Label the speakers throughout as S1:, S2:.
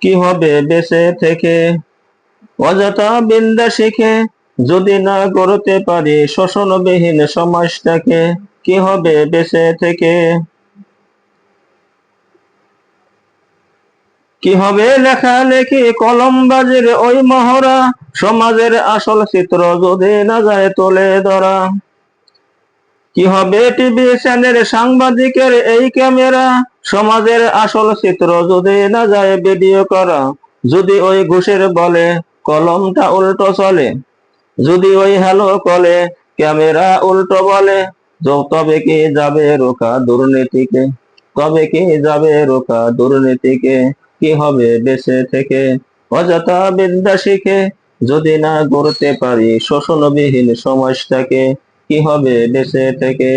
S1: কি হবে বেঁচে থেকে? অযথা বিদ্যা শিখে যদি না গড়তে পারি শোষণবিহীন সমাজটাকে, কি হবে বেঁচে থেকে? কি হবে লেখালেখি কলমবাজির ওই মহড়া, সমাজের আসল চিত্র যদি না যায় তুলে ধরা? কি হবে টিভি চ্যানেল সাংবাদিকের এই ক্যামেরা, সমাজের আসল চিত্র যদি না যায় ভিডিও করা? যদি ওই ঘুষের বলে কলমটা উল্টো চলে, যদি ওই হ্যালো কলে ক্যামেরা উল্টো বলে, তবে কি যাবে রোকা দুর্নীতিকে? তবে কি যাবে রোকা দুর্নীতিকে? কি হবে বেঁচে থেকে? অযথা বিদ্যা শিখে যদি না গড়তে পারি শোষণবিহীন সমাজটাকে, কি হবে বেঁচে থেকে?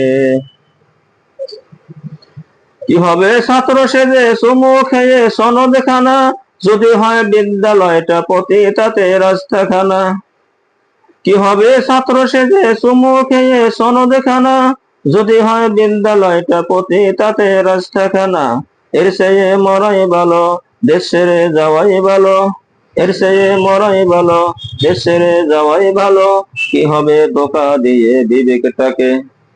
S1: কি হবে ছাত্র সেজে চুমু খেয়ে সনদ খানা, যদি হয় বিদ্যালয়টা পতিতাতে রাস্তাখানা? কি হবে ছাত্র সেজে চুমু খেয়ে সনদ খানা, যদি হয় বিদ্যালয়টা পতিতাতে রাস্তাখানা? এর চেয়ে মরাই ভালো দেশ ছেড়ে যাওয়াই ভালো, এর চেয়ে মরাই ভালো দেশ ছেড়ে যাওয়াই ভালো। কি হবে ধোঁকা দিয়ে বিবেকটাকে?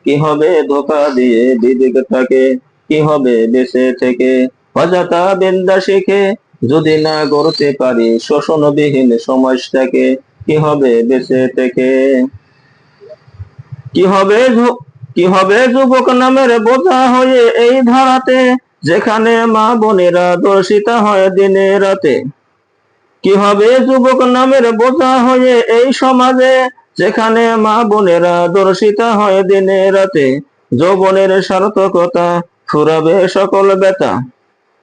S1: কি হবে ধোঁকা দিয়ে বিবেকটাকে? কি হবে বেঁচে থেকে? অযথা বিদ্যা শিখে যদি না গড়তে পারি শোষণবিহীন সমাজটাকে, কি হবে বেঁচে থেকে? কি হবে কি হবে যুবক নামের বোঝা হয়ে এই ধারাতে, যেখানে মা বোনেরা দর্শিতা হয় দিনে রাতে? কি হবে যুবক নামের বোঝা হয়ে এই সমাজে, যেখানে মা বোনেরা দর্শিতা হয় দিনে রাতে? যৌবনের সার্থকতা ফুরাবে সকল ব্যথা,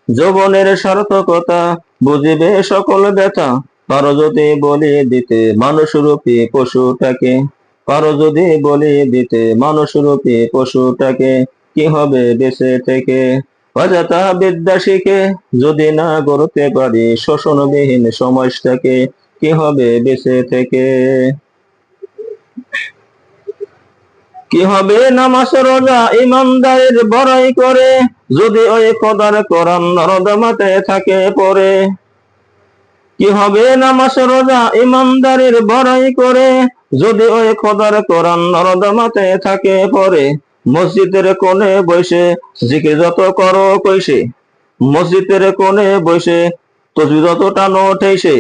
S1: যৌবনের সার্থকতা বুঝিবে সকল ব্যথা। পারো যদি বলি দিতে মানুষরূপী পশুটাকে, পারো যদি বলি দিতে মানুষরূপী পশুটাকে, কি হবে বেঁচে থেকে? অযথা বিদ্যা শিখে যদি না গড়তে পারি শোষণবিহীন সমাজটাকে, কি হবে বেঁচে থেকে? কি হবে নামাজ রোজা ইমানদারের বড়াই করে, যদি ওই খোদার কোরআন নর্দমাতে থাকে পড়ে? কি হবে নামাজ রোজা ইমানদারের বড়াই করে, যদি ওই খোদার কোরআন নর্দমাতে থাকে পড়ে? মসজিদের কোণে বসে জিকির যত করো কইসে, মসজিদের কোণে বসে তসবিহ যত টানো ঠেসে,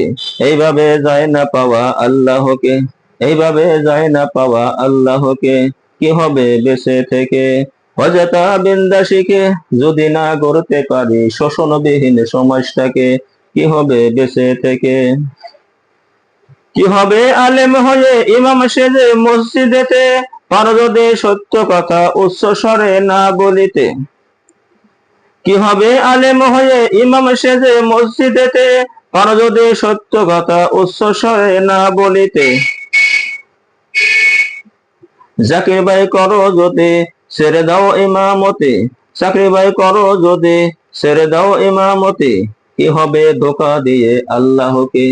S1: এইভাবে যায় না পাওয়া আল্লাহকে, এইভাবে যায় না পাওয়া আল্লাহকে। কি হবে বেঁচে থেকে? অযথা বিদ্যা শিখে যদি না গড়তে পারি শোষণবিহীন সমাজটাকে, কি হবে বেঁচে থেকে? কি হবে আলেম হয়ে ইমাম সেজে মসজিদেতে, পারো যদি সত্য কথা উচ্চ স্বরে না বলিতে? কি হবে আলেম হয়ে ইমাম সেজে মসজিদেতে, পারো যদি সত্য কথা উচ্চ স্বরে না বলিতে? জাকির ভাই করো যদি ছেড়ে দাও ইমামতি, চাকরি ভাই করো যদি ছেড়ে দাও ইমামতি। কি হবে ধোঁকা দিয়ে আল্লাহকে?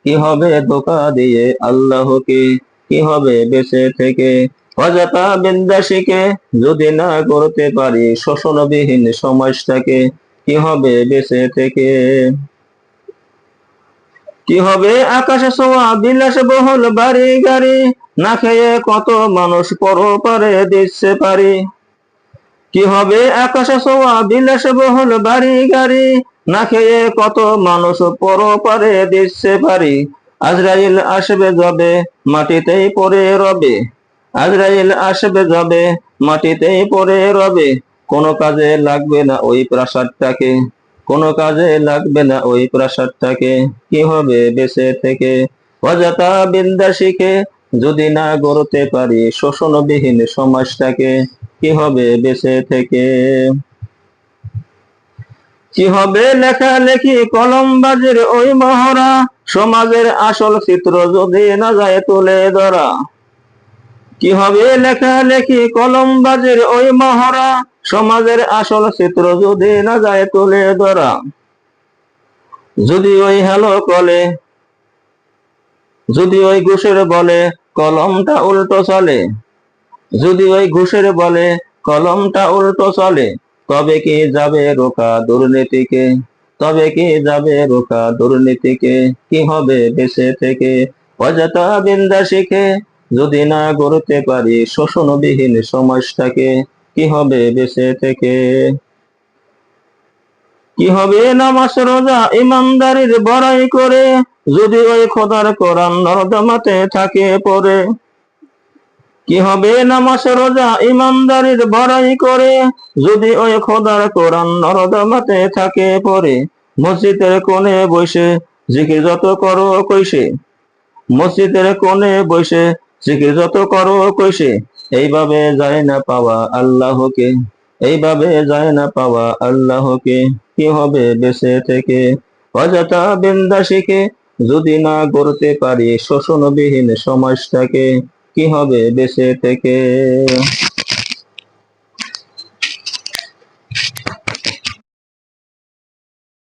S1: কি হবে ধোঁকা দিয়ে আল্লাহকে? কি হবে বেঁচে থেকে? অযথা বিদ্যা শিখে যদি না করতে পারি শোষণবিহীন সমাজটাকে, কি হবে বেঁচে থেকে? কি হবে আকাশে ছোঁয়া বিলাস বহুল বাড়ি গাড়ি, না খেয়ে কত মানুষ পরপারে দিচ্ছে পারি? কি হবে আকাশে ছোঁয়া বিলাস বহুল বাড়ি গাড়ি, না খেয়ে কত মানুষ পরপারে দিচ্ছে পারি? আজরাইল আসবে যাবে মাটিতেই পড়ে রবে, আজরাইল আসবে যাবে মাটিতেই পড়ে রবে। কোনো কাজে লাগবে না ওই প্রাসাদটাকে, কোনো কাজে লাগবে না ওই প্রাসাদটাকে। কি হবে বেঁচে থেকে? অযথা বিদ্যা শিখে যদি না গড়তে পারি শোষণবিহীন সমাজটাকে, কি হবে বেঁচে থেকে? কি হবে লেখালেখি কলমবাজির ওই মহড়া, সমাজের আসল চিত্র যদি না যায় তুলে ধরা? কি হবে লেখালেখি কলমবাজির ওই মহড়া, সমাজের আসল চিত্র যদি না যায় তুলে ধরা? যদি ওই হ্যালো কলে, যদি ওই ঘুষের বলে কলমটা উল্টো চলে, যদি ওই ঘুষের বলে কলমটা উল্টো চলে, তবে কি যাবে রোকা দুর্নীতিকে? তবে কি যাবে রোখা দুর্নীতিকে? কি হবে বেঁচে থেকে অযথা বিন্দা শিখে? যদি না গড়তে পারি শোষণবিহীন সমাজটাকে, কি হবে বেঁচে থেকে? কি হবে নামাজ রোজা ইমানদারির বড়াই করে, যদি ওই খোদার কোরআন নর্দমাতে থাকে পড়ে? কি হবে নামাজ রোজা ইমানদারির বড়াই করে, যদি ওই খোদার কোরআন নর্দমাতে থাকে পড়ে? মসজিদের কোণে বসে জিকির যত করো কইসে, মসজিদের কোণে বসে জিকির যত করো কইসে, এইভাবে যায় না পাওয়া আল্লাহকে, এইভাবে যায় না পাওয়া আল্লাহকে। কি হবে বেঁচে থেকে অযথা বিন্দা শিখে? যদি না গড়তে পারি শোষণবিহীন সমাজটাকে, কি হবে বেঁচে থেকে?